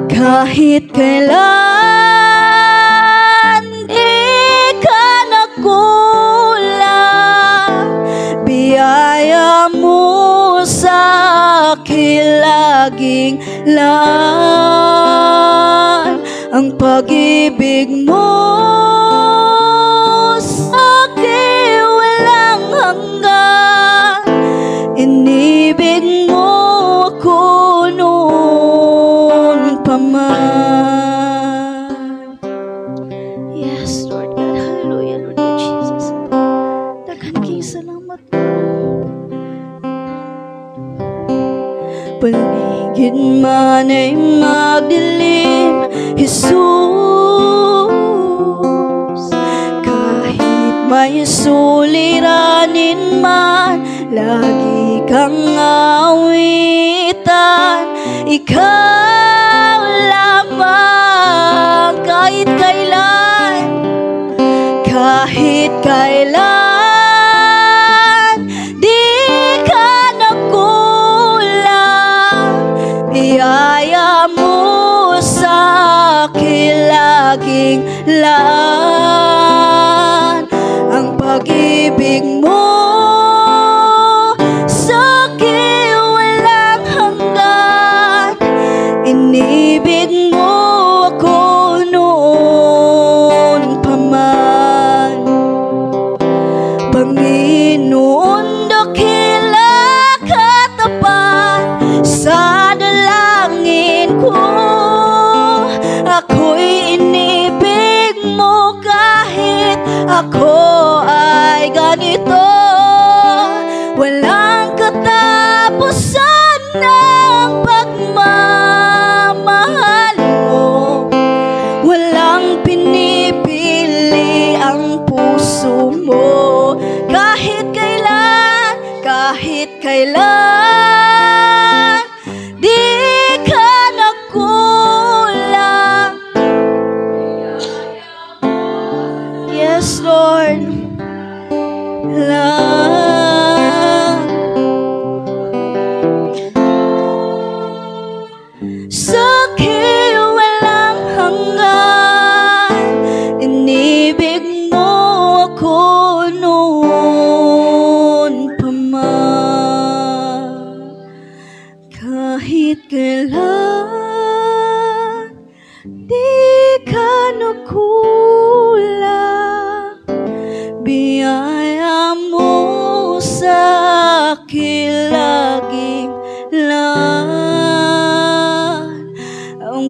Kahit kailan di ka nagkulang, biyaya mo sa akin laging laan. Ang pag-ibig mo sa akin walang hanggan. Inibig mo ako noon pa man. Yes, Lord God. Hallelujah, Lord God Jesus. Daghan kay salamat po. Paligid man ay magdilim, Jesus, kahit may suliranin man, lagi kang awitan. Ikaw lamang kahit kailan, kahit kailan di ka nagkulang. Biyaya mo sa akin laging laan. Ang pag-ibig mo sa akin walang hanggan. Inibig mo ako noon pa man. Panginoon, dakila katapat sa dalangin ko. Ako'y inibig mo kahit ako ay ganito. Walang katapusan ng pagmamahal mo. Walang pinipili ang puso mo. Kahit kailan